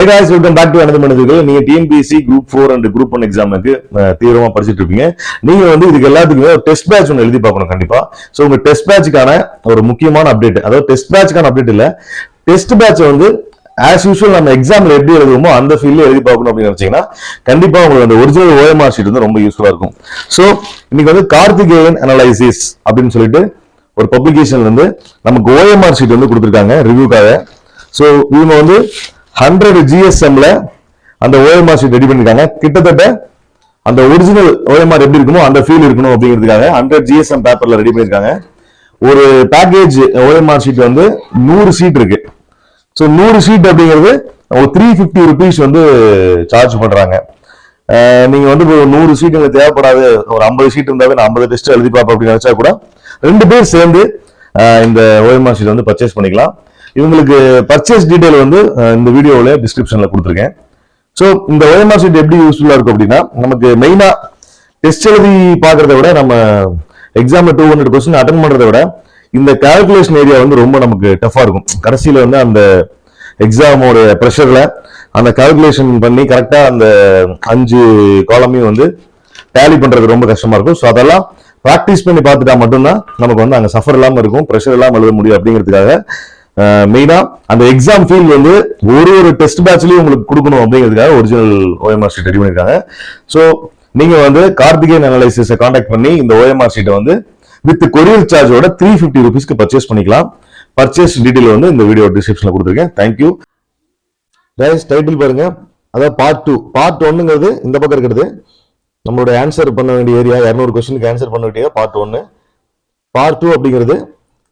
Hey guys, welcome back to another video. நீங்க TNPSC Group 4 and Group 1 எக்ஸாமுக்கு தீவிரமா படிச்சிட்டு இருப்பீங்க. நீங்க இதுக்கு எல்லாத்துக்குமே ஒரு டெஸ்ட் பேட்ச் ஒன்னு எழுதி பார்க்கணும் கண்டிப்பா. சோ உங்க டெஸ்ட் பேட்ச்க்கான ஒரு முக்கியமான அப்டேட். அதாவது டெஸ்ட் பேட்ச்க்கான அப்டேட் இல்ல. டெஸ்ட் பேட்ச் as usual நம்ம எக்ஸாம்ல எப்படி எழுதுவோமோ அந்த ஃபீல்ட்ல எழுதி பார்க்கணும் அப்படின்னு நினைச்சீங்கன்னா கண்டிப்பா உங்களுக்கு அந்த ஒரிஜினல் OMR ஷீட் ரொம்ப யூஸ்ஃபுல்லா இருக்கும். சோ இன்னைக்கு கார்த்திகேயன் அனலைசிஸ் அப்படின்னு சொல்லிட்டு ஒரு பப்ளிகேஷன்ல நமக்கு OMR ஷீட் கொடுத்திருக்காங்க ரிவ்யூக்காக. சோ இவங்க 100 GSMல அந்த OMR ஷீட் ரெடி பண்ணிருக்காங்க. கிட்டத்தட்ட அந்த ஒரிஜினல் OMR எப்படி இருக்குமோ அந்த ஃபீல் இருக்கணும் அப்படிங்கிறதுக்காக 100 GSM பேப்பர்ல ரெடி பண்ணிருக்காங்க. ஒரு பேக்கேஜ் OMR ஷீட் 100 ஷீட் இருக்கு. சோ 100 ஷீட் அப்படிங்கிறது ஒரு 350 rupees சார்ஜ் பண்றாங்க. நீங்க 100 ஷீட் உங்களுக்கு தேவைப்படாது, ஒரு 50 ஷீட் இருந்தாவே நான் 50 டெஸ்ட் எழுதி பார்ப்பேன் அப்படின்னு நினைச்சா கூட 2 பேர் சேர்ந்து இந்த OMR ஷீட் பர்ச்சேஸ் பண்ணிக்கலாம். இவங்களுக்கு பர்ச்சேஸ் டீடைல் இந்த வீடியோல டிஸ்கிரிப்ஷன்ல கொடுத்துருக்கேன். ஸோ இந்த OMR ஷீட் எப்படி யூஸ்ஃபுல்லா இருக்கும் அப்படின்னா நமக்கு மெயினா டெஸ்ட் எழுதி பார்க்கறத விட நம்ம எக்ஸாம்ல 200 கொஸ்டின் அட்டன் பண்றதை விட இந்த கால்குலேஷன் ஏரியா ரொம்ப நமக்கு டஃபா இருக்கும். கடைசியில அந்த எக்ஸாமோட ப்ரெஷர்ல அந்த கால்குலேஷன் பண்ணி கரெக்டா அந்த 5 காலமையும் டேலி பண்றது ரொம்ப கஷ்டமா இருக்கும். ஸோ அதெல்லாம் ப்ராக்டிஸ் பண்ணி பார்த்துட்டா மட்டும்தான் நமக்கு அங்க சஃபர் இல்லாம இருக்கும், ப்ரெஷர் இல்லாம எழுத முடியும் அப்படிங்கிறதுக்காக மெயினா அந்த எக்ஸாம் ஃபீல் ஒரு டெஸ்ட் பேட்ச்லயும் உங்களுக்கு கொடுக்கணும் அப்படிங்கிறதுக்காக ஒரிஜினல் OMR ஷீட் ரெடி பண்ணிருக்காங்க. ஸோ நீங்க கார்த்திகேயன் அனலைசிஸை கான்டாக்ட் பண்ணி இந்த OMR ஷீட்டை வித் கொரியர் சார்ஜோட 350 rupeesக்கு பர்ச்சேஸ் பண்ணிக்கலாம். பர்ச்சேஸ் டீடைல் இந்த வீடியோ டிஸ்கிரிப்ஷன்ல கொடுத்துருக்கேன். தேங்க்யூ. டைட்டில் பாருங்க, அதாவது பார்ட் 2. பார்ட் 1ங்கிறது இந்த பக்கம் இருக்கிறது நம்மளோட ஆன்சர் பண்ண வேண்டிய ஏரியா, 200 கொஸ்டினுக்கு ஆன்சர் பண்ண வேண்டிய பார்ட் 1. பார்ட் 2 அப்படிங்கிறது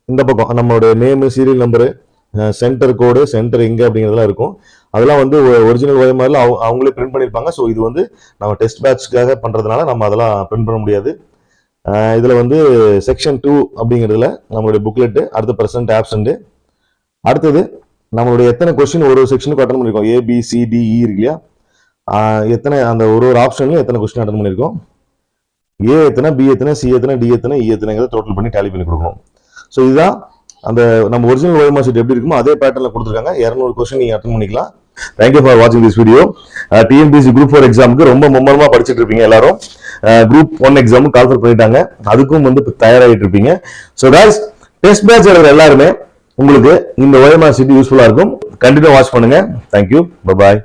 இந்த பக்கம் நம்மளோட நேம், சீரியல் நம்பரு, சென்டர் கோடு, சென்டர் எங்க அப்படிங்கிறதுலாம் இருக்கும். அதெல்லாம் ஒரிஜினல் OMRல அவங்களே பிரிண்ட் பண்ணிருப்பாங்க. ஸோ இது நம்ம டெஸ்ட் பேட்ச்க்காக பண்றதுனால நம்ம அதெல்லாம் பிரிண்ட் பண்ண முடியாது. இதுல செக்ஷன் 2 அப்படிங்கிறதுல நம்மளுடைய புக்லெட், அடுத்த பிரசன்ட் ஆப்சண்ட், அடுத்தது நம்மளுடைய எத்தனை கொஸ்டின் ஒரு செக்ஷனுக்கு அட்டன் பண்ணிருக்கோம், ABCDE இருக்கு இல்லையா, எத்தனை அந்த ஒரு ஆப்ஷன்லயும் எத்தனை கொஸ்டின் அட்டன் பண்ணிருக்கோம், A எத்தனை, B எத்தனை, C எத்தனை, D எத்தனை, E எத்தனைங்கிறத டோட்டல் பண்ணி டேலி பண்ணி கொடுக்கணும். ஸோ இதுதான் அந்த நம்ம ஒரிஜினல் OMR ஷீட் எப்படி இருக்குமோ அதே பேட்டர்ல கொடுத்துருக்காங்க. 200 கொஸ்டின் நீங்க அட்டன் பண்ணிக்கலாம். தேங்க்யூ ஃபார் வாட்சிங் திஸ் வீடியோ. TNPSC Group 4 எக்ஸாமுக்கு ரொம்ப மும்மரமா படிச்சுட்டு இருப்பீங்க எல்லாரும். Group 1 எக்ஸாமுக்கு கால்ஃபர் பண்ணிட்டாங்க, அதுக்கும் தயாராகிட்டு இருப்பீங்க. ஸோ கைஸ், டெஸ்ட் பேட்ச் எழுதுற எல்லாருமே உங்களுக்கு இந்த OMR ஷீட் யூஸ்ஃபுல்லா இருக்கும். கண்டிப்பா வாட்ச் பண்ணுங்க. Thank you, bye bye.